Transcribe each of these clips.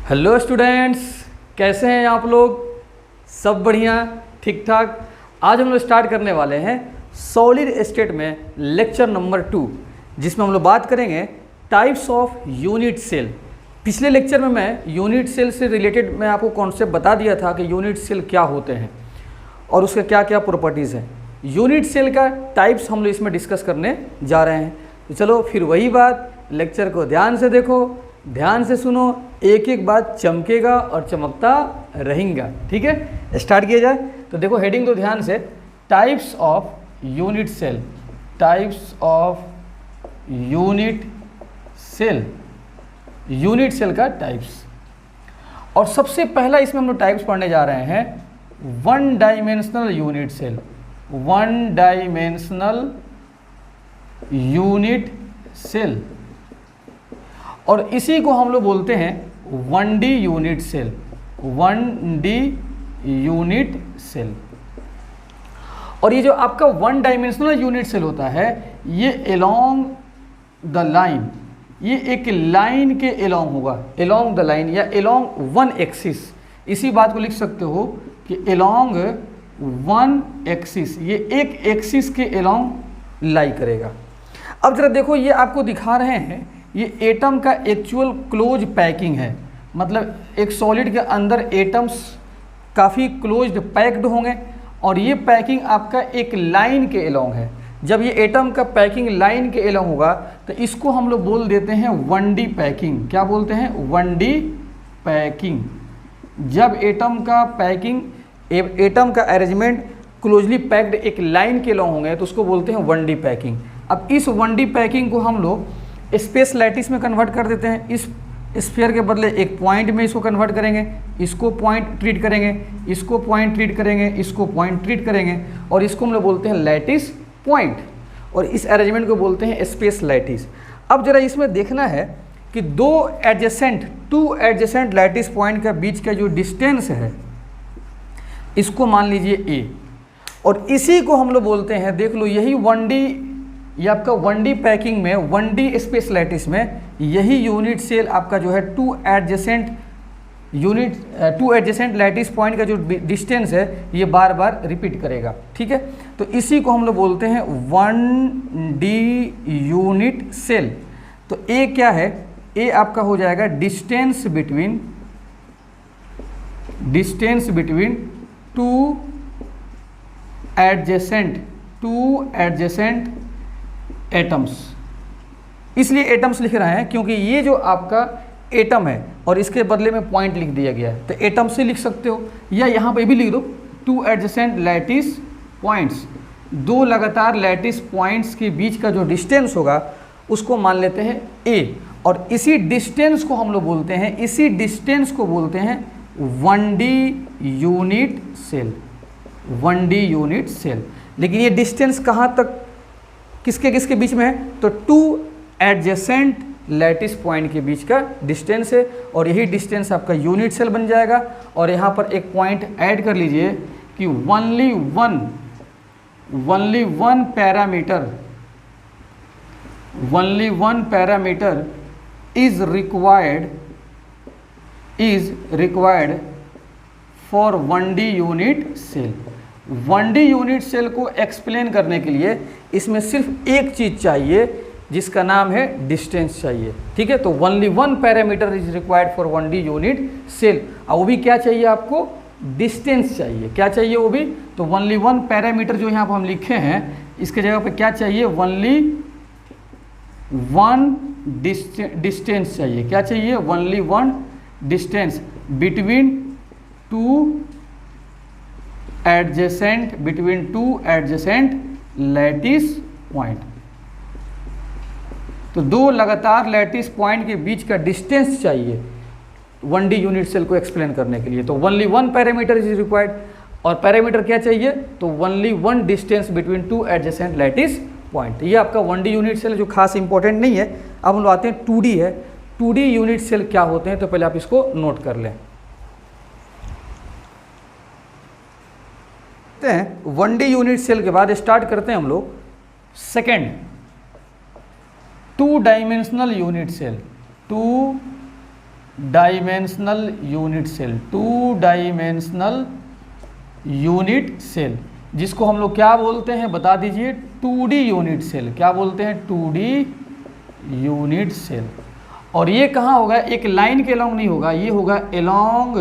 Hello students, कैसे हैं आप लोग? सब बढ़िया, ठीक ठाक। आज हम लोग स्टार्ट करने वाले हैं सॉलिड स्टेट में लेक्चर नंबर 2, जिसमें हम लोग बात करेंगे टाइप्स ऑफ यूनिट सेल। पिछले लेक्चर में मैं यूनिट सेल से रिलेटेड मैं आपको कॉन्सेप्ट बता दिया था कि यूनिट सेल क्या होते हैं और उसके क्या क्या प्रॉपर्टीज़ हैं। यूनिट सेल का टाइप्स हम लोग इसमें डिस्कस करने जा रहे हैं। तो चलो फिर वही बात, लेक्चर को ध्यान से देखो, ध्यान से सुनो, एक एक बात चमकेगा और चमकता रहेगा। ठीक है, स्टार्ट किया जाए। तो देखो हेडिंग तो ध्यान से, types of unit cell, types of unit cell, unit cell का टाइप्स। और सबसे पहला इसमें हम लोग टाइप्स पढ़ने जा रहे हैं one dimensional unit cell, one dimensional unit cell. और इसी को हम लोग बोलते हैं 1D unit cell, 1D unit cell. और ये जो आपका वन डायमेंशनल यूनिट सेल होता है, ये एलोंग द लाइन, ये एक लाइन के एलोंग होगा, एलोंग द लाइन या एलोंग वन एक्सिस। इसी बात को लिख सकते हो कि एलोंग वन एक्सिस, ये एक एक्सिस के एलोंग लाई करेगा। अब जरा देखो, ये आपको दिखा रहे हैं, ये एटम का एक्चुअल क्लोज पैकिंग है। मतलब एक सॉलिड के अंदर एटम्स काफ़ी क्लोज्ड पैक्ड होंगे और ये पैकिंग आपका एक लाइन के एलोंग है। जब ये एटम का पैकिंग लाइन के एलोंग होगा तो इसको हम लोग बोल देते हैं 1D पैकिंग। क्या बोलते हैं? 1D packing. जब एटम का पैकिंग, एटम का अरेंजमेंट क्लोजली पैक्ड एक लाइन के एलोंग होंगे तो उसको बोलते हैं 1D पैकिंग। अब इस 1D पैकिंग को हम लोग स्पेस लैटिस में कन्वर्ट कर देते हैं। इस स्फीयर के बदले एक पॉइंट में इसको कन्वर्ट करेंगे, इसको पॉइंट ट्रीट करेंगे, इसको पॉइंट ट्रीट करेंगे, इसको पॉइंट ट्रीट करेंगे और इसको हम लोग बोलते हैं लैटिस पॉइंट। और इस अरेंजमेंट को बोलते हैं स्पेस लैटिस। अब जरा इसमें देखना है कि टू एडजेसेंट लैटिस पॉइंट के बीच का जो डिस्टेंस है, इसको मान लीजिए ए, और इसी को हम लोग बोलते हैं, देख लो, यही 1D, ये आपका 1D पैकिंग में, 1D स्पेस लैटिस में यही यूनिट सेल आपका जो है टू एडजेसेंट लैटिस पॉइंट का जो डिस्टेंस है ये बार बार रिपीट करेगा। ठीक है, तो इसी को हम लोग बोलते हैं 1D यूनिट सेल। तो ए क्या है? ए आपका हो जाएगा distance between two adjacent atoms. इसलिए एटम्स लिख रहे हैं क्योंकि ये जो आपका एटम है और इसके बदले में पॉइंट लिख दिया गया है, तो एटम से लिख सकते हो या यहाँ पे भी लिख दो टू एडजेसेंट लैटिस पॉइंट्स। दो लगातार लैटिस पॉइंट्स के बीच का जो डिस्टेंस होगा उसको मान लेते हैं ए, और इसी डिस्टेंस को हम लोग बोलते हैं, इसी डिस्टेंस को बोलते हैं 1D unit cell, 1D unit cell. लेकिन ये डिस्टेंस कहाँ तक, किसके किसके बीच में है? तो टू एडजेसेंट लैटिस पॉइंट के बीच का डिस्टेंस है, और यही डिस्टेंस आपका यूनिट सेल बन जाएगा। और यहाँ पर एक पॉइंट ऐड कर लीजिए कि only one parameter is required for 1D unit cell. 1D unit cell को एक्सप्लेन करने के लिए इसमें सिर्फ एक चीज़ चाहिए, जिसका नाम है डिस्टेंस चाहिए। ठीक है, तो only one parameter is required for 1D unit cell. और वो भी क्या चाहिए आपको? डिस्टेंस चाहिए। क्या चाहिए वो भी? तो ओनली वन पैरामीटर जो यहाँ पर हम लिखे हैं, इसके जगह पे क्या चाहिए? ओनली वन डिस्टेंस चाहिए। क्या चाहिए? Only one distance between two adjacent lattice point. तो दो लगातार लैटिस पॉइंट के बीच का डिस्टेंस चाहिए 1D यूनिट सेल को एक्सप्लेन करने के लिए। तो only one parameter is required, और पैरामीटर क्या चाहिए? तो only one distance between two adjacent lattice point. ये आपका 1D यूनिट सेल जो खास इंपॉर्टेंट नहीं है। अब हम लोग आते हैं 2D है। 2D यूनिट सेल क्या होते हैं, तो पहले आप इसको नोट कर लें। 1D यूनिट सेल के बाद स्टार्ट करते हैं हम लोग second 2 dimensional unit cell, 2 dimensional unit cell, 2 dimensional unit cell, जिसको हम लोग क्या बोलते हैं बता दीजिए, 2D यूनिट सेल। क्या बोलते हैं? 2D unit cell. और ये कहाँ होगा? एक लाइन के अलोंग नहीं होगा, ये होगा अलोंग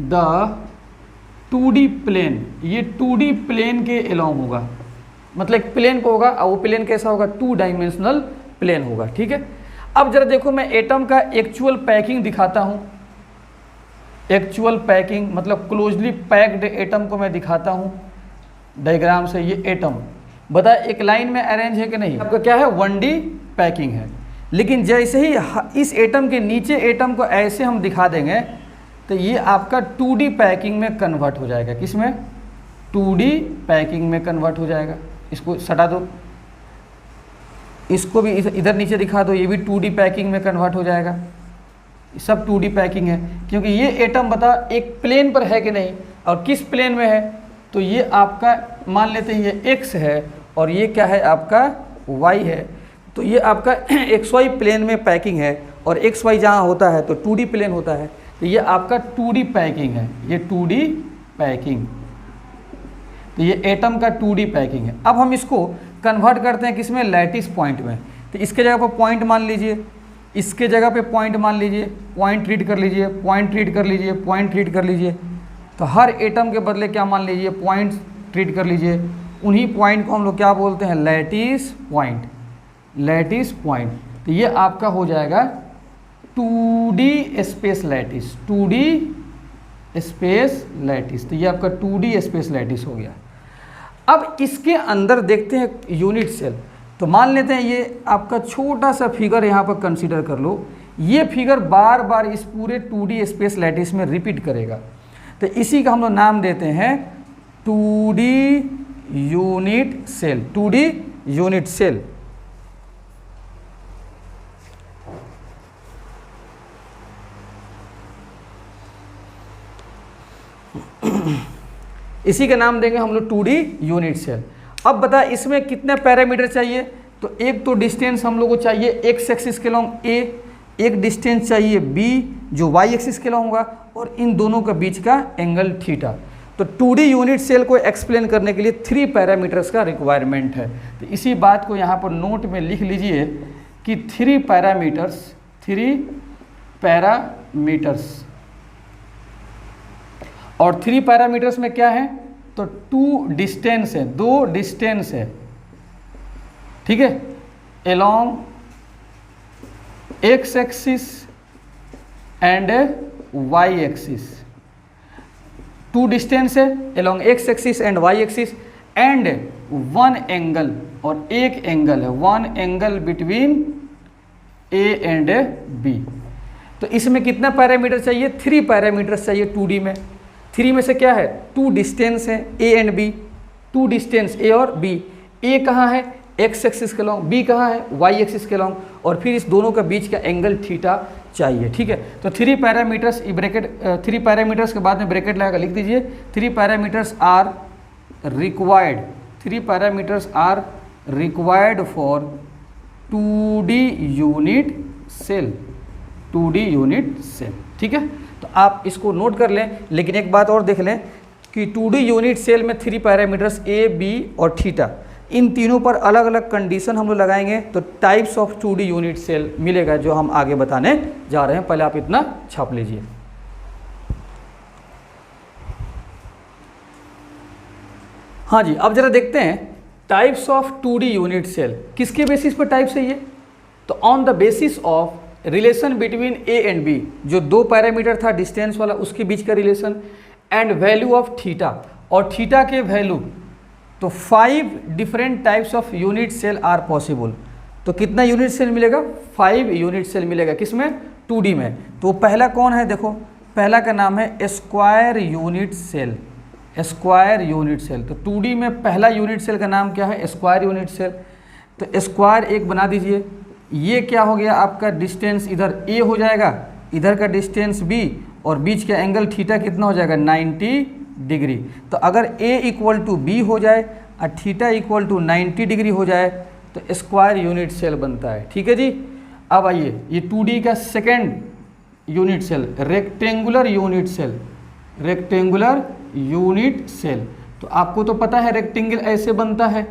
द 2D प्लेन। ये 2D प्लेन के अलोंग होगा, मतलब एक प्लेन को होगा, और वो प्लेन कैसा होगा? 2 डायमेंशनल प्लेन होगा। ठीक है, अब जरा देखो, मैं एटम का एक्चुअल पैकिंग दिखाता हूँ। एक्चुअल पैकिंग मतलब क्लोजली पैक्ड एटम को मैं दिखाता हूँ डायग्राम से। ये एटम बता एक लाइन में अरेंज है कि नहीं? आपका क्या है? 1D पैकिंग है। लेकिन जैसे ही इस एटम के नीचे एटम को ऐसे हम दिखा देंगे तो ये आपका 2D पैकिंग में कन्वर्ट हो जाएगा। किस में? 2D पैकिंग में कन्वर्ट हो जाएगा। इसको सटा दो, इसको भी इधर नीचे दिखा दो, ये भी 2D पैकिंग में कन्वर्ट हो जाएगा। सब 2D पैकिंग है, क्योंकि ये एटम बता एक प्लेन पर है कि नहीं, और किस प्लेन में है? तो ये आपका मान लेते हैं ये x है और ये क्या है? आपका y है। तो ये आपका xy प्लेन में पैकिंग है, और xy जहाँ होता है तो 2D प्लेन होता है, तो ये आपका 2D पैकिंग है। ये 2D पैकिंग, तो ये एटम का 2D पैकिंग है। अब हम इसको कन्वर्ट करते हैं किसमें? लैटिस पॉइंट में। तो इसके जगह पर पॉइंट मान लीजिए, इसके जगह पे पॉइंट मान लीजिए, पॉइंट रीड कर लीजिए, पॉइंट रीड कर लीजिए, पॉइंट रीड कर लीजिए। तो हर एटम के बदले क्या मान लीजिए? पॉइंट रीड कर लीजिए। उन्हीं पॉइंट को हम लोग क्या बोलते हैं? Lattice point. लैटिस पॉइंट, तो ये आपका हो जाएगा 2D space lattice. 2D space lattice, तो ये आपका 2D स्पेस लैटिस हो गया। अब इसके अंदर देखते हैं यूनिट सेल। तो मान लेते हैं ये आपका छोटा सा फिगर यहाँ पर कंसीडर कर लो। ये फिगर बार बार इस पूरे 2D स्पेस लैटिस में रिपीट करेगा, तो इसी का हम लोग नाम देते हैं 2D unit cell. 2D unit cell. इसी का नाम देंगे हम लोग 2D यूनिट सेल। अब बता इसमें कितने पैरामीटर चाहिए? तो एक तो डिस्टेंस हम लोग को चाहिए एक्स एक्सिस के लॉन्ग A, एक डिस्टेंस चाहिए B जो Y एक्सिस के लॉन्ग होगा, और इन दोनों के बीच का एंगल थीटा। तो 2D यूनिट सेल को एक्सप्लेन करने के लिए 3 पैरामीटर्स का रिक्वायरमेंट है। तो इसी बात को यहाँ पर नोट में लिख लीजिए कि 3 पैरामीटर्स। और 3 पैरामीटर्स में क्या है? तो 2 डिस्टेंस है, 2 डिस्टेंस है। ठीक है, along X axis and Y axis. 2 distance है along X axis and Y axis, and 1 angle, और एक एंगल है, 1 angle between A and B। तो इसमें कितना पैरामीटर चाहिए? 3 पैरामीटर्स चाहिए 2D में। 3 में से क्या है? 2 डिस्टेंस है A and B, 2 distance A और B। A कहाँ है? एक्स एक्सिस के लॉन्ग, B कहाँ है? वाई एक्सिस के लॉन्ग, और फिर इस दोनों के बीच का एंगल थीटा चाहिए। ठीक है, तो 3 पैरामीटर्स, ब्रैकेट 3 पैरामीटर्स के बाद में ब्रैकेट लगाकर लिख दीजिए 3 parameters are required. 3 parameters are required for 2D unit cell. 2D unit cell. ठीक है, तो आप इसको नोट कर लें। लेकिन एक बात और देख लें कि 2D यूनिट सेल में 3 पैरामीटर्स A, B और थीटा, इन तीनों पर अलग अलग कंडीशन हम लोग लगाएंगे तो types of 2D unit cell मिलेगा, जो हम आगे बताने जा रहे हैं। पहले आप इतना छाप लीजिए। हाँ जी, अब जरा देखते हैं types of 2D unit cell. किसके बेसिस पर टाइप्स है ये? तो on the basis of relation between A and B, जो 2 पैरामीटर था डिस्टेंस वाला, उसके बीच का relation, and value of theta, और थीटा के वैल्यू। तो 5 different types of unit cell are possible. तो कितना यूनिट सेल मिलेगा? 5 यूनिट सेल मिलेगा। किसमें? 2D में। तो पहला कौन है? देखो, पहला का नाम है square unit cell. Square unit cell. तो 2D में पहला यूनिट सेल का नाम क्या है? Square unit cell. तो स्क्वायर एक बना दीजिए। ये क्या हो गया आपका? डिस्टेंस इधर A हो जाएगा, इधर का डिस्टेंस B, और बीच का एंगल थीटा कितना हो जाएगा? 90 डिग्री। तो अगर A इक्वल टू B हो जाए और थीटा इक्वल टू 90 डिग्री हो जाए तो स्क्वायर यूनिट सेल बनता है। ठीक है जी। अब आइए, ये 2D का second unit cell, rectangular unit cell, rectangular unit cell. तो आपको तो पता है रेक्टेंगल ऐसे बनता है,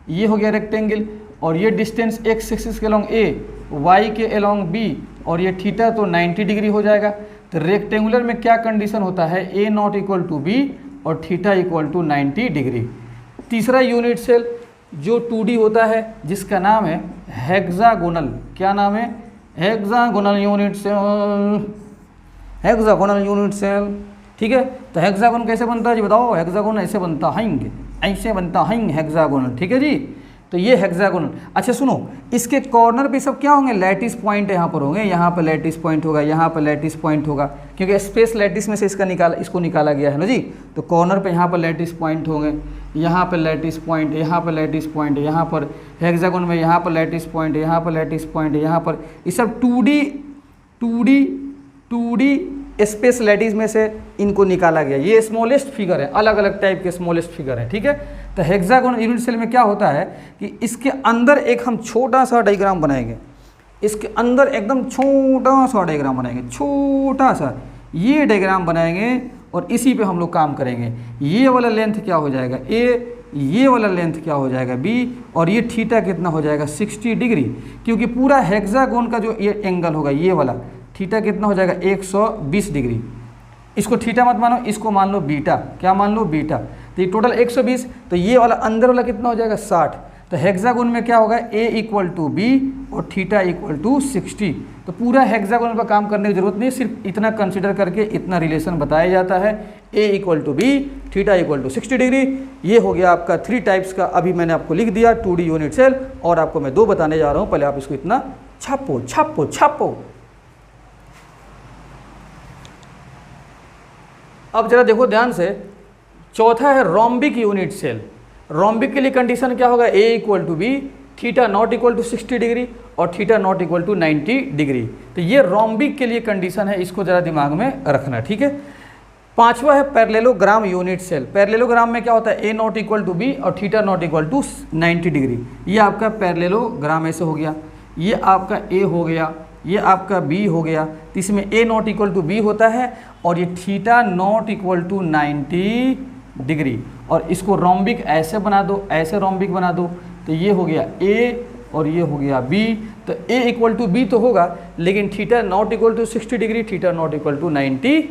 ये हो गया रेक्टेंगल, और ये डिस्टेंस एक्स एक्सिस के अलोंग ए, वाई के अलोंग बी, और ये थीटा तो 90 डिग्री हो जाएगा। तो रेक्टेंगुलर में क्या कंडीशन होता है, A not equal to B और थीटा इक्वल टू 90 डिग्री। तीसरा यूनिट सेल जो 2D होता है जिसका नाम है हेक्सागोनल, क्या नाम है, hexagonal unit cell, hexagonal unit cell, ठीक है। तो हेक्सागोन कैसे बनता है जी बताओ, हेक्सागोन ऐसे बनता है, ऐसे बनता है हेक्सागोनल, ठीक है जी। तो ये हेक्सागोनल। अच्छा सुनो, इसके कॉर्नर पे सब क्या होंगे, लैटिस पॉइंट यहाँ पर होंगे, यहाँ पर लैटिस पॉइंट होगा, यहाँ पर लैटिस पॉइंट होगा, क्योंकि स्पेस लैटिस में से इसको निकाला गया है ना जी। तो कॉर्नर पे यहाँ पर लैटिस पॉइंट होंगे, यहाँ पर लैटिस पॉइंट, यहाँ पर लैटिस पॉइंट, यहाँ पर हेक्सागोन में यहाँ पर लैटिस पॉइंट, यहाँ पर लैटिस पॉइंट, यहाँ पर, ये सब 2D स्पेस लैटिस में से इनको निकाला गया। ये स्मॉलेस्ट फिगर है, अलग अलग टाइप के स्मॉलेस्ट फिगर है, ठीक है। तो हेक्सागोनल यूनिट सेल में क्या होता है कि इसके अंदर एक हम छोटा सा डायग्राम बनाएंगे, इसके अंदर एकदम छोटा सा डायग्राम बनाएंगे, छोटा सा ये डायग्राम बनाएंगे, और इसी पे हम लोग काम करेंगे। ये वाला लेंथ क्या हो जाएगा ए, ये वाला लेंथ क्या हो जाएगा बी, और ये थीटा कितना हो जाएगा 60 डिग्री, क्योंकि पूरा हेक्सागोन का जो ये एंगल होगा ये वाला, थीटा कितना हो जाएगा 120 डिग्री। इसको थीटा मत मानो, इसको मान लो बीटा, क्या मान लो बीटा। तो ये टोटल 120, तो ये वाला अंदर वाला कितना हो जाएगा 60। तो हेक्सागोन में क्या होगा, ए इक्वल टू बी और थीटा इक्वल टू 60। तो पूरा हेक्सागोन पर काम करने की जरूरत नहीं, सिर्फ इतना कंसिडर करके इतना रिलेशन बताया जाता है, A equal to B, theta equal to 60 degree. ये हो गया आपका 3 टाइप्स का, अभी मैंने आपको लिख दिया 2D यूनिट सेल, और आपको मैं 2 बताने जा रहा हूँ, पहले आप इसको इतना छापो छापो छापो। अब जरा देखो ध्यान से, चौथा है रोम्बिक यूनिट सेल। रोम्बिक के लिए कंडीशन क्या होगा, A equal to B, theta not equal to 60 degree और theta not equal to 90 degree. तो ये रोम्बिक के लिए कंडीशन है, इसको जरा दिमाग में रखना, ठीक है। पांचवा है पैरेललोग्राम यूनिट सेल। पैरेललोग्राम में क्या होता है, A not equal to B और theta not equal to 90 degree. ये आपका पैरेललोग्राम ऐसे हो गया, ये आपका ए हो गया, ये आपका बी हो गया। तो इसमें A not equal to B होता है और ये theta not equal to 90 degree. और इसको रोम्बिक ऐसे बना दो, ऐसे रोम्बिक बना दो, तो ये हो गया ए और ये हो गया बी। तो ए इक्वल टू बी तो होगा, लेकिन theta not equal to 60 degree, theta not equal to 90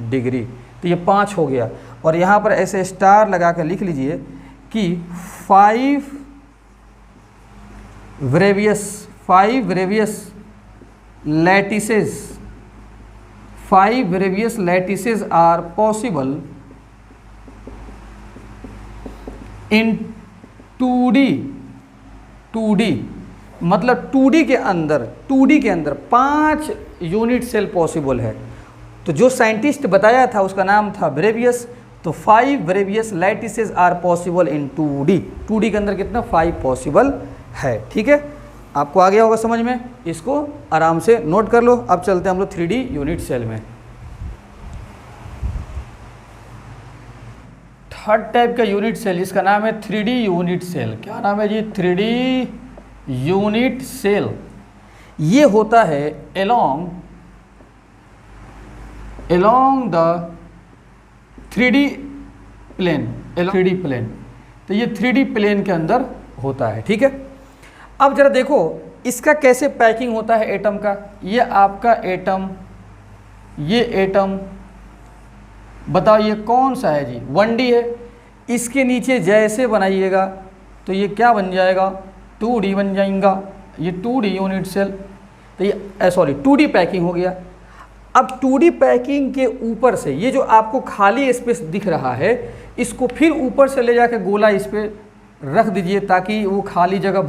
degree. तो ये 5 हो गया। और यहाँ पर ऐसे स्टार लगा कर लिख लीजिए कि 5 various lattices are possible in 2D मतलब 2D के अंदर 5 यूनिट सेल पॉसिबल है। तो जो साइंटिस्ट बताया था उसका नाम था ब्रेवियस। तो 5 various lattices are possible in 2D के अंदर कितना 5 पॉसिबल है, ठीक है। आपको आ गया होगा समझ में, इसको आराम से नोट कर लो। अब चलते हैं हम लोग 3D यूनिट सेल में। थर्ड टाइप का यूनिट सेल, इसका नाम है 3D यूनिट सेल। क्या नाम है जी, 3D यूनिट सेल। ये होता है along the 3D plane, 3D plane. तो ये 3D प्लेन के अंदर होता है, ठीक है। अब जरा देखो इसका कैसे पैकिंग होता है एटम का। ये आपका एटम, ये एटम बताओ ये कौन सा है जी, 1D है। इसके नीचे जैसे बनाइएगा तो ये क्या बन जाएगा, 2D बन जाएगा। ये 2D यूनिट सेल। तो ये 2D पैकिंग हो गया। अब 2D पैकिंग के ऊपर से ये जो आपको खाली स्पेस दिख रहा है, इसको फिर ऊपर से ले जाके गोला इस पर रख दीजिए ताकि वो खाली जगह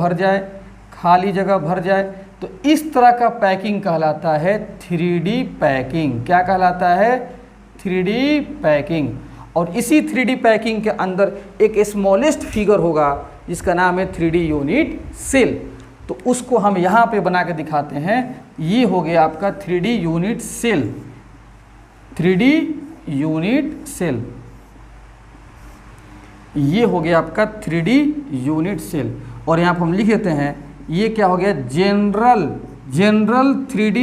भर जाए। तो इस तरह का पैकिंग कहलाता है 3D पैकिंग। क्या कहलाता है, 3D पैकिंग। और इसी 3D पैकिंग के अंदर एक स्मॉलेस्ट फिगर होगा जिसका नाम है 3D यूनिट सेल। तो उसको हम यहाँ पे बना के दिखाते हैं। ये हो गया आपका 3D unit cell, 3D unit cell. ये हो गया आपका 3D यूनिट सेल। और यहाँ पर हम लिख देते हैं ये क्या हो गया, जनरल 3D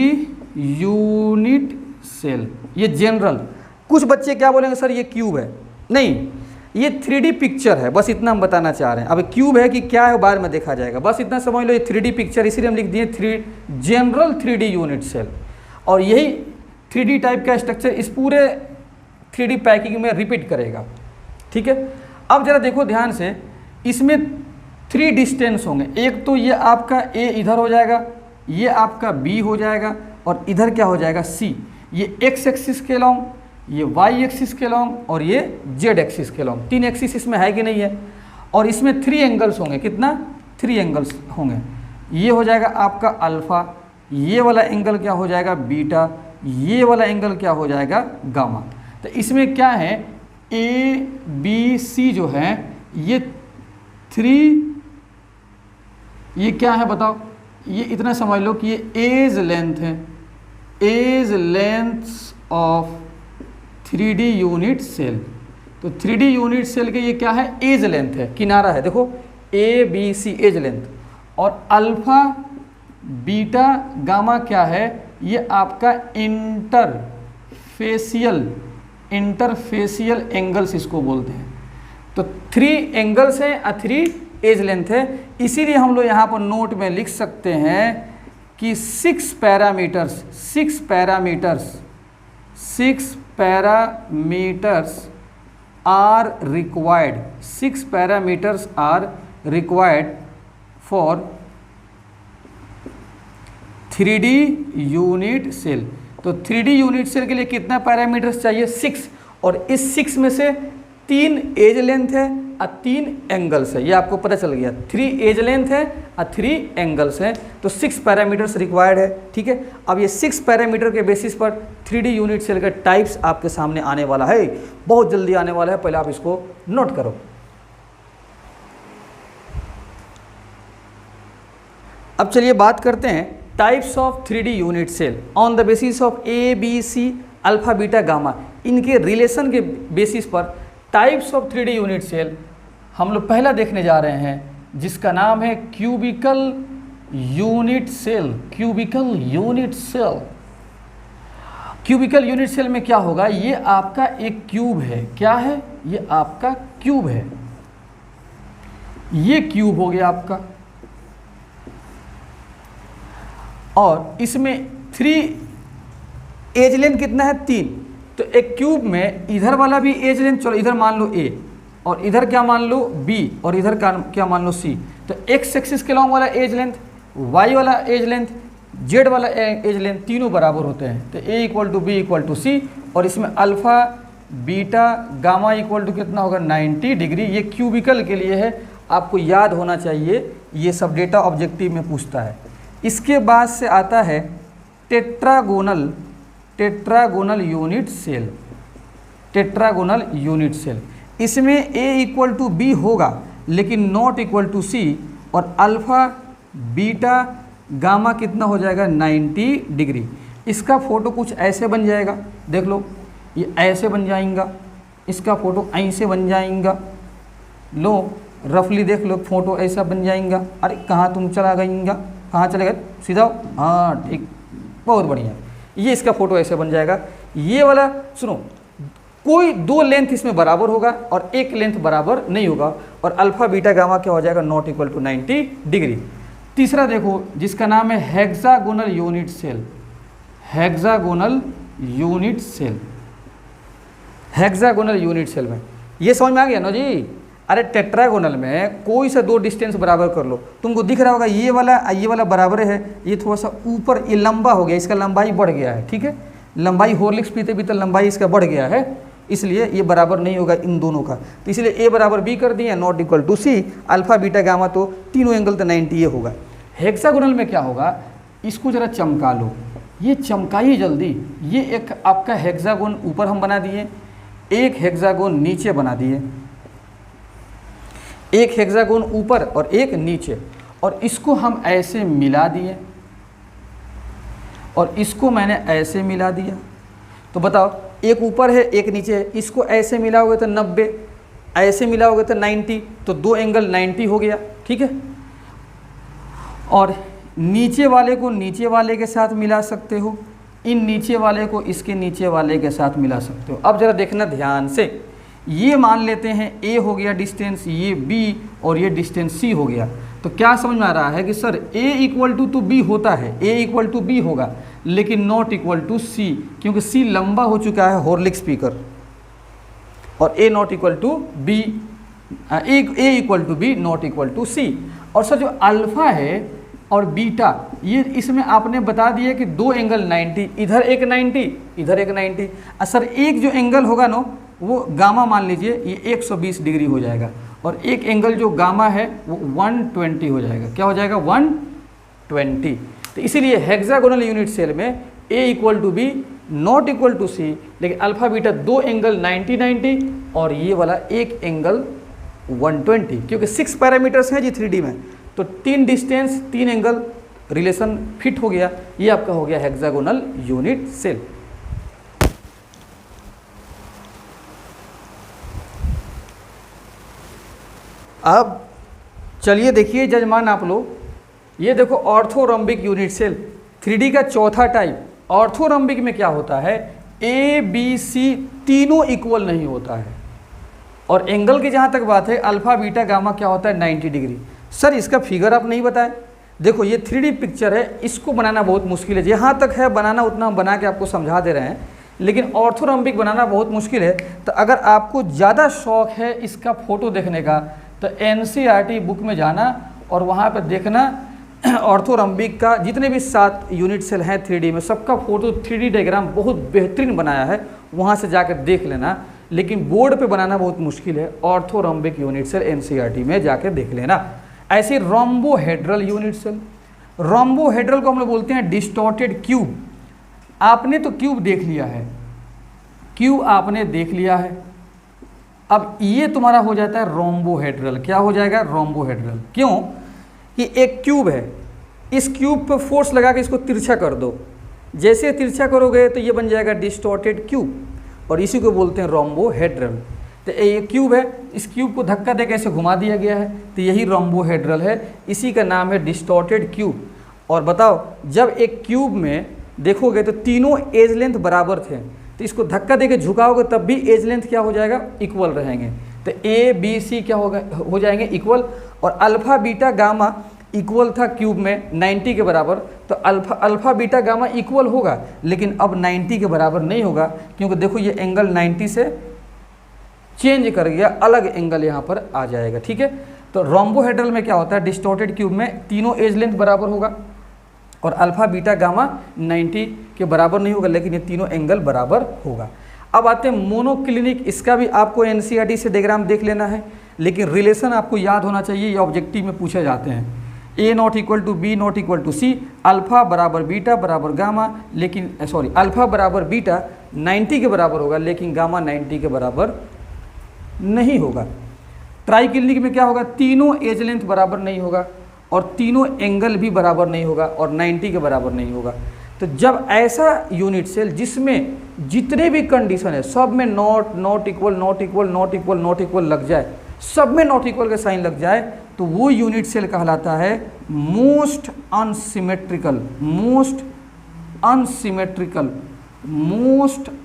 यूनिट सेल, ये जनरल। कुछ बच्चे क्या बोलेंगे सर ये क्यूब है, नहीं ये 3D पिक्चर है, बस इतना हम बताना चाह रहे हैं। अब क्यूब है कि क्या है बाद में देखा जाएगा, बस इतना समझ लो ये 3D पिक्चर, इसीलिए हम लिख दिए जनरल 3D यूनिट सेल। और यही 3D टाइप का स्ट्रक्चर इस पूरे 3D पैकिंग में रिपीट करेगा, ठीक है। अब जरा देखो ध्यान से, इसमें 3 डिस्टेंस होंगे। एक तो ये आपका A इधर हो जाएगा, ये आपका B हो जाएगा, और इधर क्या हो जाएगा C। ये x एक्सिस के लॉन्ग, ये y एक्सिस के लॉन्ग, और ये z एक्सिस के लॉन्ग। 3 एक्सिस इसमें है कि नहीं है। और इसमें 3 एंगल्स होंगे, कितना 3 एंगल्स होंगे। ये हो जाएगा आपका अल्फ़ा, ये वाला एंगल क्या हो जाएगा बीटा, ये वाला एंगल क्या हो जाएगा गामा। तो इसमें क्या है A B C जो है ये 3, ये क्या है बताओ, ये इतना समझ लो कि ये एज लेंथ है, edge length of 3D unit cell. तो 3D यूनिट सेल के ये क्या है एज लेंथ है, किनारा है, देखो ABC एज लेंथ। और अल्फा बीटा गामा क्या है, ये आपका इंटरफेसियल एंगल्स इसको बोलते हैं। तो 3 एंगल्स हैं और 3 एज लेंथ है। इसीलिए हम लोग यहाँ पर नोट में लिख सकते हैं कि 6 parameters are required for 3D unit cell. तो 3D यूनिट सेल के लिए कितना पैरामीटर्स चाहिए 6, और इस 6 में से 3 एज लेंथ है और 3 एंगल्स है, ये आपको पता चल गया। 3 एज लेंथ है और 3 एंगल्स है, तो 6 पैरामीटर्स रिक्वायर्ड है, ठीक है। अब ये 6 पैरामीटर के बेसिस पर 3D यूनिट सेल का टाइप्स आपके सामने आने वाला है, बहुत जल्दी आने वाला है, पहले आप इसको नोट करो। अब चलिए बात करते हैं types of 3D unit cell on the basis of A B C alpha beta gamma. इनके रिलेशन के बेसिस पर types of 3D unit cell हम लोग पहला देखने जा रहे हैं, जिसका नाम है cubical unit cell. Cubical unit cell में क्या होगा, ये आपका एक क्यूब है, क्या है ये आपका क्यूब है, ये क्यूब हो गया आपका, और इसमें 3 एज लेंथ कितना है 3। तो एक क्यूब में इधर वाला भी एज लेंथ, चलो इधर मान लो A, और इधर क्या मान लो B, और इधर क्या मान लो C। तो x एक्सिस के लॉन्ग वाला एज लेंथ, y वाला एज लेंथ, z वाला एज लेंथ, तीनों बराबर होते हैं। तो A equal to B equal to C, और इसमें alpha beta gamma equal to कितना होगा 90 डिग्री। ये क्यूबिकल के लिए है, आपको याद होना चाहिए, ये सब डेटा ऑब्जेक्टिव में पूछता है। इसके बाद से आता है टेट्रागोनल यूनिट सेल। इसमें A इक्वल टू B होगा लेकिन नॉट इक्वल टू C, और अल्फ़ा बीटा गामा कितना हो जाएगा 90 डिग्री। इसका फ़ोटो कुछ ऐसे बन जाएगा, देख लो ये ऐसे बन जाएगा, इसका फ़ोटो ऐसे बन जाएगा, लो रफली देख लो फ़ोटो ऐसा बन जाएगा। अरे कहाँ तुम चला गईगा, कहाँ चले गए, सीधा हाँ ठीक, बहुत बढ़िया। ये इसका फ़ोटो ऐसे बन जाएगा। ये वाला सुनो, कोई 2 लेंथ इसमें बराबर होगा और 1 लेंथ बराबर नहीं होगा, और अल्फ़ा बीटा गामा क्या हो जाएगा नॉट इक्वल टू 90 डिग्री। तीसरा देखो जिसका नाम है hexagonal unit cell. Hexagonal unit cell में ये समझ में आ गया ना जी। अरे टेट्रागोनल में कोई सा 2 डिस्टेंस बराबर कर लो, तुमको दिख रहा होगा ये वाला बराबर है, ये थोड़ा सा ऊपर ये लंबा हो गया, इसका लंबाई बढ़ गया है, ठीक है। लंबाई हॉर्लिक्स पीते पीते लंबाई इसका बढ़ गया है, इसलिए ये बराबर नहीं होगा इन दोनों का। तो इसलिए A बराबर B कर दिए, not equal to C, alpha beta gamma तो तीनों एंगल तो 90 ये होगा। हेक्सागोनल में क्या होगा, इसको ज़रा चमका लो, ये चमकाइए जल्दी। ये एक आपका हेक्सागोन ऊपर हम बना दिए, एक हेक्सागोन नीचे बना दिए, एक हेक्सागोन ऊपर और एक नीचे, और इसको हम ऐसे मिला दिए, और इसको मैंने ऐसे मिला दिया। तो बताओ एक ऊपर है एक नीचे है, इसको ऐसे मिलाओगे तो 90, ऐसे मिलाओगे तो 90, तो 2 एंगल 90 हो गया, ठीक है। और नीचे वाले को नीचे वाले के साथ मिला सकते हो, इन नीचे वाले को इसके नीचे वाले के साथ मिला सकते हो। अब ज़रा देखना ध्यान से, ये मान लेते हैं A हो गया डिस्टेंस, ये B और ये डिस्टेंस C हो गया। तो क्या समझ में आ रहा है कि sir A equal to B होता है, A इक्वल टू B होगा, लेकिन नॉट इक्वल टू C, क्योंकि C लंबा हो चुका है हॉर्लिक स्पीकर, और A not equal to B, A equal to B not equal to C। और सर जो अल्फ़ा है और बीटा, ये इसमें आपने बता दिया कि दो एंगल 90, इधर एक 90 इधर एक 90। सर एक जो एंगल होगा ना वो गामा मान लीजिए ये 120 डिग्री हो जाएगा, और एक एंगल जो गामा है वो 120 हो जाएगा। क्या हो जाएगा? 120। तो इसीलिए हेक्सागोनल यूनिट सेल में A equal to B not equal to C, लेकिन अल्फा बीटा दो एंगल 90 और ये वाला एक एंगल 120, क्योंकि 6 पैरामीटर्स हैं जी 3D में, तो 3 डिस्टेंस 3 एंगल रिलेशन फिट हो गया। ये आपका हो गया हेक्सागोनल यूनिट सेल। अब चलिए देखिए जजमान आप लोग, ये देखो ऑर्थोरॉम्बिक यूनिट सेल 3D का चौथा टाइप। ऑर्थोरॉम्बिक में क्या होता है, A B C तीनों इक्वल नहीं होता है, और एंगल की जहाँ तक बात है अल्फा बीटा गामा क्या होता है 90 डिग्री। सर इसका फिगर आप नहीं बताएं। देखो ये 3D पिक्चर है, इसको बनाना बहुत मुश्किल है, जहाँ तक है बनाना उतना हम बना के आपको समझा दे रहे हैं, लेकिन ऑर्थोरॉम्बिक बनाना बहुत मुश्किल है। तो अगर आपको ज़्यादा शौक है इसका फ़ोटो देखने का तो NCERT बुक में जाना और वहाँ पर देखना ऑर्थोरॉम्बिक का जितने भी 7 यूनिट सेल हैं 3D में, सबका फ़ोटो 3D डायग्राम बहुत बेहतरीन बनाया है, वहाँ से जाकर देख लेना। लेकिन बोर्ड पे बनाना बहुत मुश्किल है। ऑर्थोरॉम्बिक यूनिट सेल NCERT में जाकर देख लेना। ऐसे रोम्बोहेड्रल यूनिट सेल, रोम्बोहेड्रल को हम लोग बोलते हैं डिस्टॉर्टेड क्यूब। आपने तो क्यूब देख लिया है, क्यूब आपने देख लिया है, अब ये तुम्हारा हो जाता है रोम्बोहेड्रल। क्या हो जाएगा? रोम्बोहेड्रल। क्यों कि एक क्यूब है, इस क्यूब पर फोर्स लगा के इसको तिरछा कर दो, जैसे तिरछा करोगे तो ये बन जाएगा डिस्टॉर्टेड क्यूब, और इसी को बोलते हैं रोम्बोहेड्रल। तो ये क्यूब है, इस क्यूब को धक्का दे के ऐसे घुमा दिया गया है, तो यही रोम्बोहेड्रल है, इसी का नाम है डिस्टॉर्टेड क्यूब। और बताओ जब एक क्यूब में देखोगे तो तीनों एज लेंथ बराबर थे, तो इसको धक्का दे के झुकाओगे तब भी एज लेंथ क्या हो जाएगा? इक्वल रहेंगे। तो A B C क्या हो जाएंगे? इक्वल। और अल्फा बीटा गामा इक्वल था क्यूब में 90 के बराबर, तो अल्फा बीटा गामा इक्वल होगा, लेकिन अब 90 के बराबर नहीं होगा, क्योंकि देखो ये एंगल 90 से चेंज कर गया, अलग एंगल यहाँ पर आ जाएगा। ठीक है, तो रोम्बोहेड्रल में क्या होता है, डिस्टॉर्टेड क्यूब में तीनों एज लेंथ बराबर होगा और अल्फा बीटा गामा 90 के बराबर नहीं होगा, लेकिन ये तीनों एंगल बराबर होगा। अब आते हैं मोनोक्लिनिक, इसका भी आपको NCERT से डायग्राम देख लेना है, लेकिन रिलेशन आपको याद होना चाहिए, ये ऑब्जेक्टिव में पूछे जाते हैं। A not equal to B not equal to C, alpha बराबर बीटा बराबर गामा, लेकिन सॉरी अल्फा बराबर बीटा 90 के बराबर होगा, लेकिन गामा 90 के बराबर नहीं होगा। ट्राइक्लिनिक में क्या होगा, तीनों एज लेंथ बराबर नहीं होगा और तीनों एंगल भी बराबर नहीं होगा और 90 के बराबर नहीं होगा। तो जब ऐसा यूनिट सेल जिसमें जितने भी कंडीशन है सब में not equal not equal not equal not equal लग जाए, सब में नॉट इक्वल का साइन लग जाए, तो वो यूनिट सेल कहलाता है most unsymmetrical, most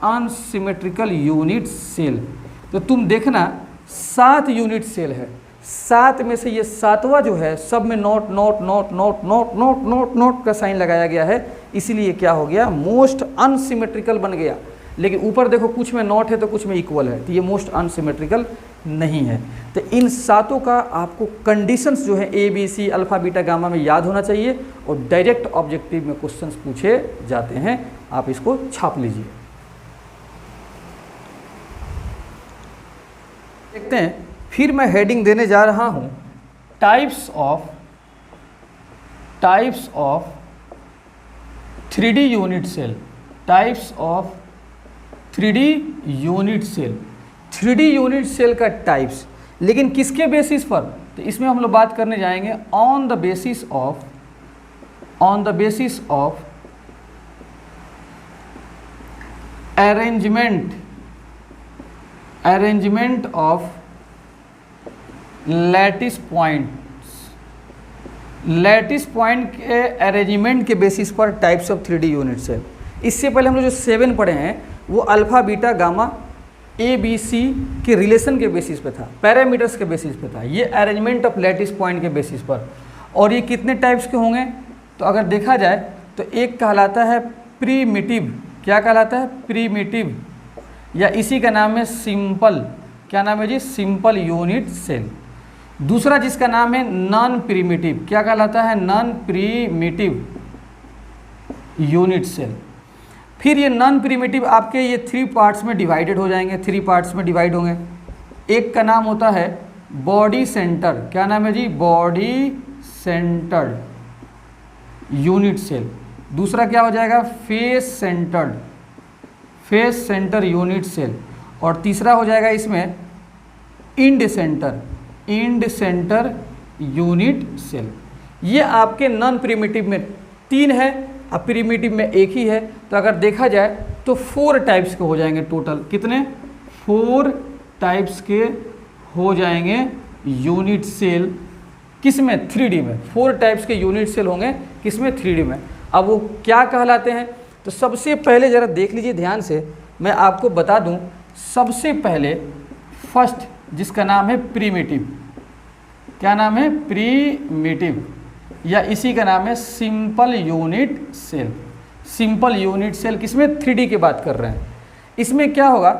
unsymmetrical unit cell. तो तुम देखना 7 यूनिट सेल है, 7 में से ये 7वां जो है सब में not not not not not not not not का साइन लगाया गया है, इसीलिए क्या हो गया, मोस्ट अनसिमेट्रिकल बन गया। लेकिन ऊपर देखो कुछ में नॉट है तो कुछ में इक्वल है, तो ये मोस्ट अनसिमेट्रिकल नहीं है। तो इन 7 का आपको कंडीशंस जो है A B C alpha beta gamma में याद होना चाहिए, और डायरेक्ट ऑब्जेक्टिव में क्वेश्चंस पूछे जाते हैं, आप इसको छाप लीजिए। देखते हैं, फिर मैं हेडिंग देने जा रहा हूं types of 3D unit cell, types of 3D unit cell, 3D unit cell का टाइप्स, लेकिन किसके बेसिस पर? तो इसमें हम लोग बात करने जाएंगे on the basis of arrangement of lattice point के अरेंजमेंट के बेसिस पर types of 3D unit cell. इससे पहले हम लोग जो 7 पढ़े हैं वो alpha beta gamma A B C के रिलेशन के बेसिस पे था, पैरामीटर्स के बेसिस पे था, ये अरेंजमेंट ऑफ लैटिस पॉइंट के बेसिस पर। और ये कितने टाइप्स के होंगे, तो अगर देखा जाए तो एक कहलाता है प्रीमिटिव, क्या कहलाता है, प्रीमिटिव, या इसी का नाम है सिंपल, क्या नाम है जी, सिंपल यूनिट सेल। दूसरा जिसका नाम है नॉन प्रीमिटिव, क्या कहलाता है, नॉन प्रीमिटिव यूनिट सेल। फिर ये नॉन प्रीमिटिव आपके ये 3 पार्ट्स में डिवाइडेड हो जाएंगे, 3 पार्ट्स में डिवाइड होंगे। एक का नाम होता है बॉडी सेंटर, क्या नाम है जी, बॉडी सेंटर्ड यूनिट सेल। दूसरा क्या हो जाएगा, face centred, face centre unit cell. और तीसरा हो जाएगा इसमें end centre, end centre unit cell. ये आपके नॉन प्रीमिटिव में 3 है, अब प्रीमिटिव में एक ही है। तो अगर देखा जाए तो 4 टाइप्स के हो जाएंगे टोटल, कितने, 4 टाइप्स के हो जाएंगे यूनिट सेल, किसमें, 3D में। 4 टाइप्स के यूनिट सेल होंगे, किसमें, 3D में। अब वो क्या कहलाते हैं, तो सबसे पहले ज़रा देख लीजिए ध्यान से, मैं आपको बता दूं। सबसे पहले फर्स्ट जिसका नाम है प्रीमिटिव, क्या नाम है, प्रीमिटिव, या इसी का नाम है simple unit cell. Simple unit cell किसमें, 3D की बात कर रहे हैं। इसमें क्या होगा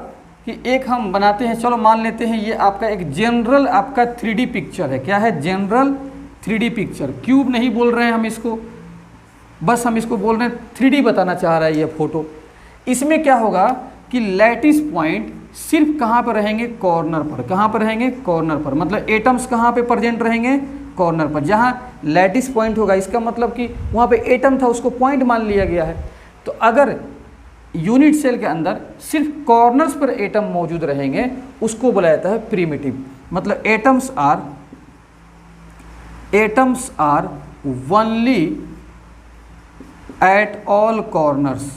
कि एक हम बनाते हैं, चलो मान लेते हैं ये आपका एक जनरल आपका 3D पिक्चर है, क्या है, जनरल 3D पिक्चर। क्यूब नहीं बोल रहे हैं हम इसको, बस हम इसको बोल रहे हैं 3D बताना चाह रहा है ये फोटो। इसमें क्या होगा कि लैटिस पॉइंट सिर्फ कहाँ पर रहेंगे, कॉर्नर पर। कहाँ पर रहेंगे, कॉर्नर पर, मतलब एटम्स कहाँ पे प्रेजेंट रहेंगे, कॉर्नर पर। जहाँ लैटिस पॉइंट होगा इसका मतलब कि वहाँ पे एटम था, उसको पॉइंट मान लिया गया है। तो अगर यूनिट सेल के अंदर सिर्फ कॉर्नर्स पर एटम मौजूद रहेंगे, उसको बोला जाता है प्रीमिटिव। मतलब atoms are only at all corners.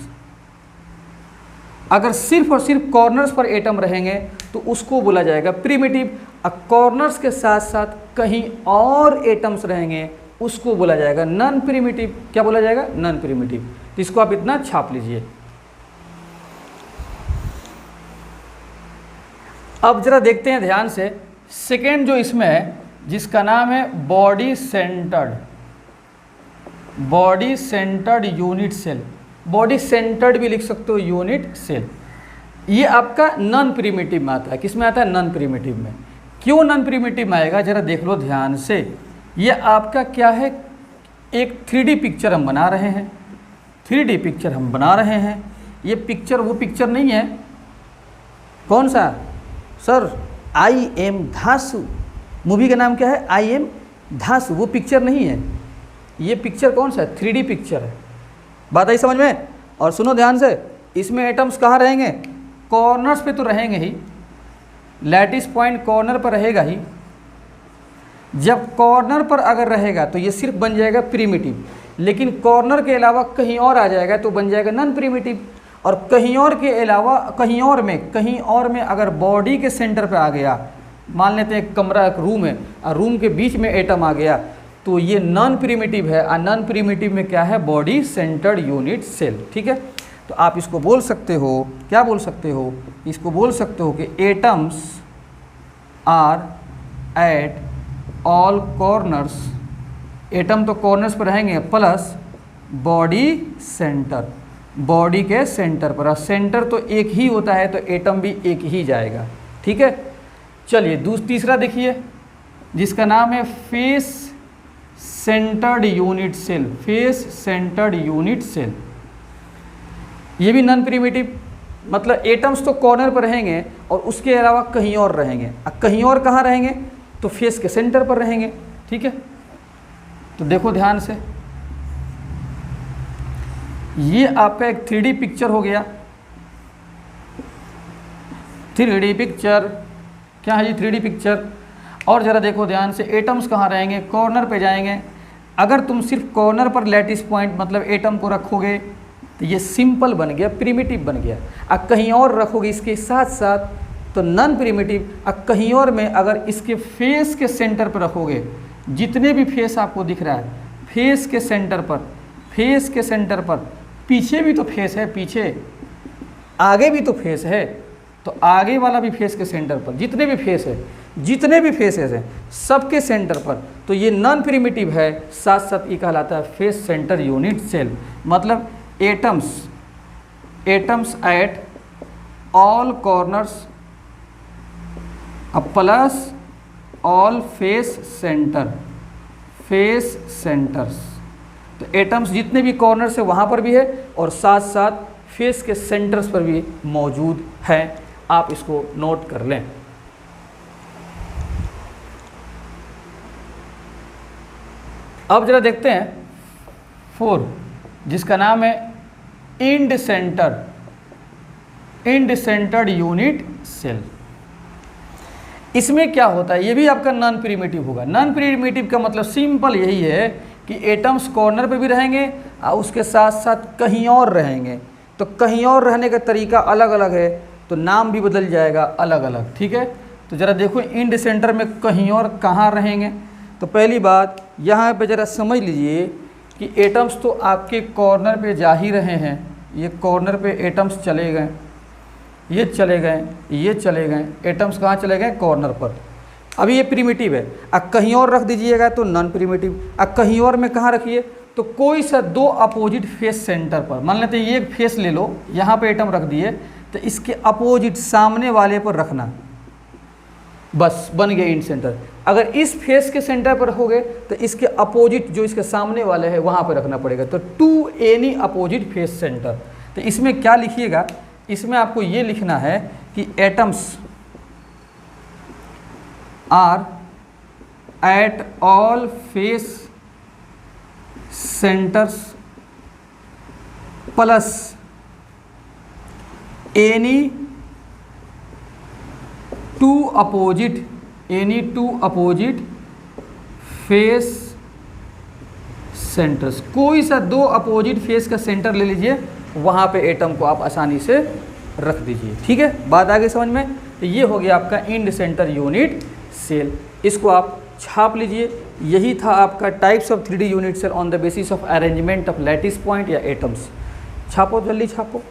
अगर सिर्फ और सिर्फ कॉर्नर्स पर एटम रहेंगे तो उसको बोला जाएगा प्रीमिटिव। कॉर्नर्स के साथ साथ कहीं और एटम्स रहेंगे, उसको बोला जाएगा नॉन प्रीमिटिव। क्या बोला जाएगा, नॉन प्रीमिटिव। तो इसको आप इतना छाप लीजिए। अब जरा देखते हैं ध्यान से, सेकेंड जो इसमें है जिसका नाम है body centred, body centred unit cell. Body centred भी लिख सकते हो यूनिट सेल। ये आपका नॉन प्रीमिटिव में आता है, किस में आता है, नॉन प्रीमिटिव में। क्यों नॉन प्रीमिटिव में आएगा, जरा देख लो ध्यान से। ये आपका क्या है, एक 3D पिक्चर हम बना रहे हैं, 3D पिक्चर हम बना रहे हैं। ये पिक्चर वो पिक्चर नहीं है, कौन सा सर, आई एम धासु, मूवी का नाम क्या है, आई एम धासु, वो पिक्चर नहीं है। ये पिक्चर कौन सा है, 3D पिक्चर है। बात आई समझ में। और सुनो ध्यान से, इसमें एटम्स कहाँ रहेंगे, कॉर्नर्स पे तो रहेंगे ही, लैटिस पॉइंट कॉर्नर पर रहेगा ही। जब कॉर्नर पर अगर रहेगा तो ये सिर्फ बन जाएगा प्रीमिटिव, लेकिन कॉर्नर के अलावा कहीं और आ जाएगा तो बन जाएगा नॉन प्रीमिटिव। और कहीं और के अलावा कहीं और में अगर बॉडी के सेंटर पे आ गया, मान लेते हैं एक कमरा, एक रूम है और रूम के बीच में एटम आ गया, तो ये नॉन प्रीमिटिव है। और नॉन प्रीमिटिव में क्या है, बॉडी सेंटर्ड यूनिट सेल। ठीक है, तो आप इसको बोल सकते हो, क्या बोल सकते हो, इसको बोल सकते हो कि atoms are at all corners. Atom तो कॉर्नर्स पर रहेंगे, प्लस बॉडी सेंटर, बॉडी के सेंटर पर। और सेंटर तो एक ही होता है तो एटम भी एक ही जाएगा। ठीक है, चलिए तीसरा देखिए जिसका नाम है face centred unit cell. Face centred unit cell, ये भी नॉन प्रीमिटिव, मतलब एटम्स तो कॉर्नर पर रहेंगे और उसके अलावा कहीं और रहेंगे। अब कहीं और कहाँ रहेंगे, तो फेस के सेंटर पर रहेंगे। ठीक है, तो देखो ध्यान से, ये आपका एक 3D पिक्चर हो गया। 3D पिक्चर क्या है जी, 3D पिक्चर। और ज़रा देखो ध्यान से, एटम्स कहाँ रहेंगे, कॉर्नर पे जाएंगे। अगर तुम सिर्फ कॉर्नर पर लैटिस पॉइंट मतलब एटम को रखोगे तो ये सिंपल बन गया, प्रीमिटिव बन गया। अब कहीं और रखोगे इसके साथ साथ तो नॉन प्रीमिटिव। अब कहीं और में अगर इसके फेस के सेंटर पर रखोगे, जितने भी फेस आपको दिख रहा है, फेस के सेंटर पर पीछे भी तो फेस है, पीछे आगे भी तो फेस है, तो आगे वाला भी फेस के सेंटर पर जितने भी फेसेस हैं सबके सेंटर पर, तो ये नॉन प्रिमिटिव है, साथ साथ ये कहलाता है फेस सेंटर यूनिट सेल। मतलब atoms eight all corners plus all face centres. तो एटम्स जितने भी कॉर्नर्स है वहाँ पर भी है और साथ साथ फेस के सेंटर्स पर भी मौजूद है। आप इसको नोट कर लें। अब जरा देखते हैं 4, जिसका नाम है इंड सेंटर्ड यूनिट सेल। इसमें क्या होता है, ये भी आपका नॉन प्रिमिटिव होगा। नॉन प्रिमिटिव का मतलब सिंपल यही है कि एटम्स कॉर्नर पे भी रहेंगे और उसके साथ साथ कहीं और रहेंगे। तो कहीं और रहने का तरीका अलग अलग है, तो नाम भी बदल जाएगा अलग अलग। ठीक है, तो ज़रा देखो इंड सेंटर में कहीं और कहाँ रहेंगे। तो पहली बात यहाँ पे ज़रा समझ लीजिए कि एटम्स तो आपके कॉर्नर पे जा ही रहे हैं। ये कॉर्नर पे एटम्स चले गए, ये चले गए, एटम्स कहाँ चले गए, कॉर्नर पर। अभी ये प्रिमिटिव है। अब कहीं और रख दीजिएगा तो नॉन प्रिमिटिव। अब कहीं और में कहाँ रखिए, तो कोई सा 2 अपोजिट फेस सेंटर पर। मान लेते हैं ये एक फेस ले लो, यहाँ पे एटम रख दिए, तो इसके अपोजिट सामने वाले पर रखना, बस बन गया इंड सेंटर। अगर इस फेस के सेंटर पर रखोगे तो इसके अपोजिट जो इसके सामने वाले है वहाँ पर रखना पड़ेगा। तो to any opposite face centre. तो इसमें क्या लिखिएगा, इसमें आपको ये लिखना है कि atoms are at all face centres plus any two opposite face centres. कोई सा 2 अपोजिट फेस का सेंटर ले लीजिए, वहाँ पे एटम को आप आसानी से रख दीजिए। ठीक है, बात आगे समझ में। तो ये हो गया आपका इंड सेंटर यूनिट सेल। इसको आप छाप लीजिए। यही था आपका types of 3D unit cell on the basis of arrangement of lattice point या एटम्स। छापो, जल्दी छापो।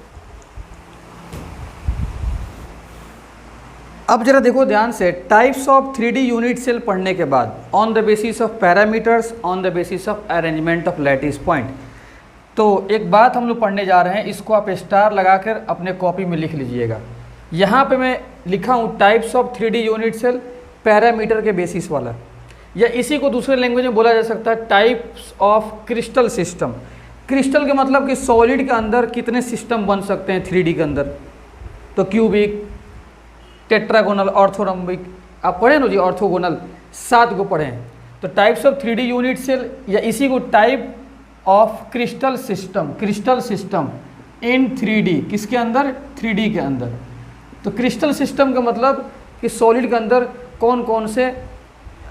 अब जरा देखो ध्यान से, types of 3D unit cell पढ़ने के बाद on the basis of parameters, on the basis of arrangement of lattice point, तो एक बात हम लोग पढ़ने जा रहे हैं, इसको आप स्टार लगाकर अपने कॉपी में लिख लीजिएगा। यहाँ पे मैं लिखा हूँ types of 3D unit cell parameter के बेसिस वाला, या इसी को दूसरे लैंग्वेज में बोला जा सकता है types of crystal system. Crystal का मतलब कि सॉलिड के अंदर कितने सिस्टम बन सकते हैं 3D के अंदर, तो क्यूबिक, टेट्रागोनल, ऑर्थोरम्बिक, आप पढ़े ना जी, ऑर्थोगोनल 7 को पढ़े हैं। तो types of 3D unit cell या इसी को type of crystal system in 3D, किसके अंदर, 3D के अंदर। तो क्रिस्टल सिस्टम का मतलब कि सॉलिड के अंदर कौन कौन से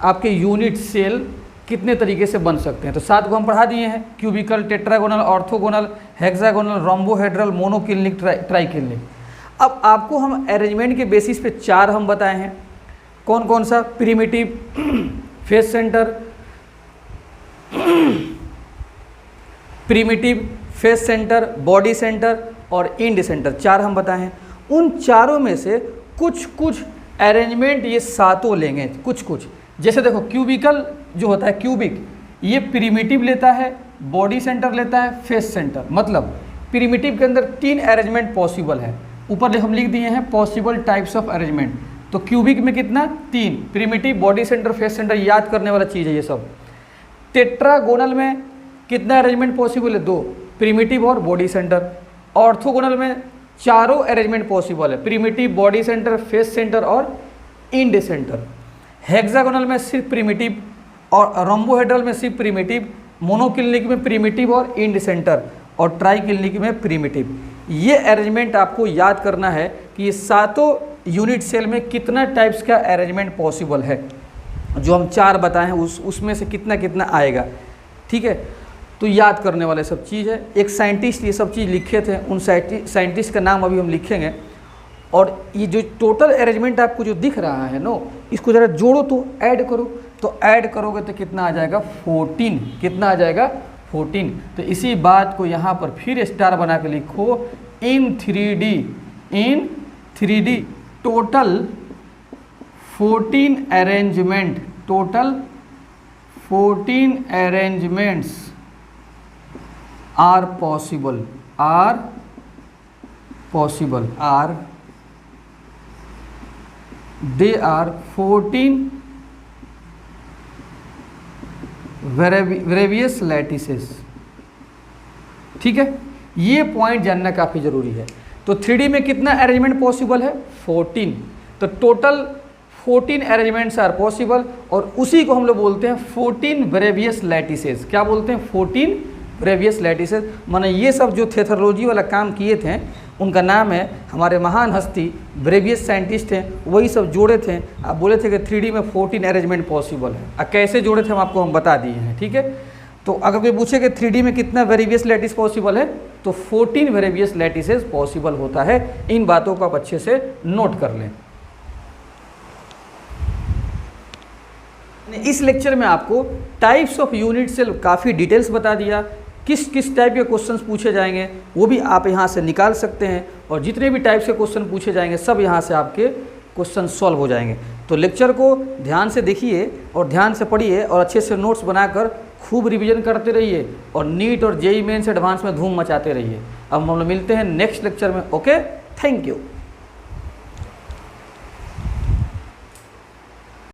आपके यूनिट सेल कितने तरीके से बन सकते हैं। तो 7 को हम पढ़ा दिए हैं, cubical, tetragonal, orthogonal, hexagonal, rhombohedral, monoclinic, triclinic. अब आपको हम अरेंजमेंट के बेसिस पे 4 हम बताए हैं। कौन कौन सा, primitive, face centre, body centre और इंड सेंटर, 4 हम बताए हैं। उन चारों में से कुछ अरेंजमेंट ये 7 लेंगे, कुछ। जैसे देखो क्यूबिकल जो होता है, क्यूबिक ये प्रिमिटिव लेता है, बॉडी सेंटर लेता है, फेस सेंटर। मतलब प्रिमिटिव के अंदर 3 अरेंजमेंट पॉसिबल है। ऊपर हम लिख दिए हैं पॉसिबल टाइप्स ऑफ अरेंजमेंट। तो क्यूबिक में कितना, 3, primitive, body centre, face centre, याद करने वाला चीज़ है ये सब। टेट्रागोनल में कितना अरेंजमेंट पॉसिबल है, 2, प्रिमिटिव और बॉडी सेंटर। ऑर्थोगोनल में चारों अरेंजमेंट पॉसिबल है, primitive, body centre, face centre और इंड सेंटर। हेक्सागोनल में सिर्फ प्रिमिटिव और रोम्बोहेड्रल में सिर्फ प्रिमिटिव, मोनोक्लिनिक में प्रिमिटिव और इंड सेंटर और ट्राइक्लिनिक में प्रिमिटिव। ये अरेंजमेंट आपको याद करना है कि ये 7 यूनिट सेल में कितना टाइप्स का अरेंजमेंट पॉसिबल है। जो हम 4 बताए हैं उसमें से कितना आएगा। ठीक है, तो याद करने वाले सब चीज़ है। एक साइंटिस्ट ये सब चीज़ लिखे थे, उन साइंटिस्ट का नाम अभी हम लिखेंगे। और ये जो टोटल अरेंजमेंट आपको जो दिख रहा है नो, इसको ज़रा जोड़ो तो ऐड करो, तो ऐड करोगे तो कितना आ जाएगा, 14। कितना आ जाएगा, 14। तो इसी बात को यहाँ पर फिर स्टार बना के लिखो, in 3D total 14 arrangement, total 14 arrangements are possible, they are 14 various lattices. ठीक है, ये पॉइंट जानना काफ़ी ज़रूरी है। तो 3D में कितना अरेंजमेंट पॉसिबल है? 14। तो टोटल 14 अरेंजमेंट्स आर पॉसिबल, और उसी को हम लोग बोलते हैं 14 वेरियस लैटिसेस। क्या बोलते हैं? 14 वेरियस लैटिसेस। माने ये सब जो थेथरोलॉजी वाला काम किए थे उनका नाम है, हमारे महान हस्ती ब्रेवियस साइंटिस्ट हैं, वही सब जोड़े थे। आप बोले थे कि 3D में 14 अरेंजमेंट पॉसिबल है। अब कैसे जोड़े थे हम बता दिए हैं। ठीक है, तो अगर कोई पूछे कि 3D में कितना वेरियस लैटिस पॉसिबल है, तो 14 वेरियस लैटिसेस पॉसिबल होता है। इन बातों को आप अच्छे से नोट कर लें। इस लेक्चर में आपको टाइप्स ऑफ यूनिट सेल काफ़ी डिटेल्स बता दिया, किस किस टाइप के क्वेश्चंस पूछे जाएंगे वो भी आप यहाँ से निकाल सकते हैं, और जितने भी टाइप्स के क्वेश्चन पूछे जाएंगे सब यहाँ से आपके क्वेश्चन सॉल्व हो जाएंगे। तो लेक्चर को ध्यान से देखिए और ध्यान से पढ़िए, और अच्छे से नोट्स बनाकर खूब रिवीजन करते रहिए, और नीट और जेईई मेंस एडवांस में धूम मचाते रहिए। अब हम लोग मिलते हैं नेक्स्ट लेक्चर में। Okay, thank you.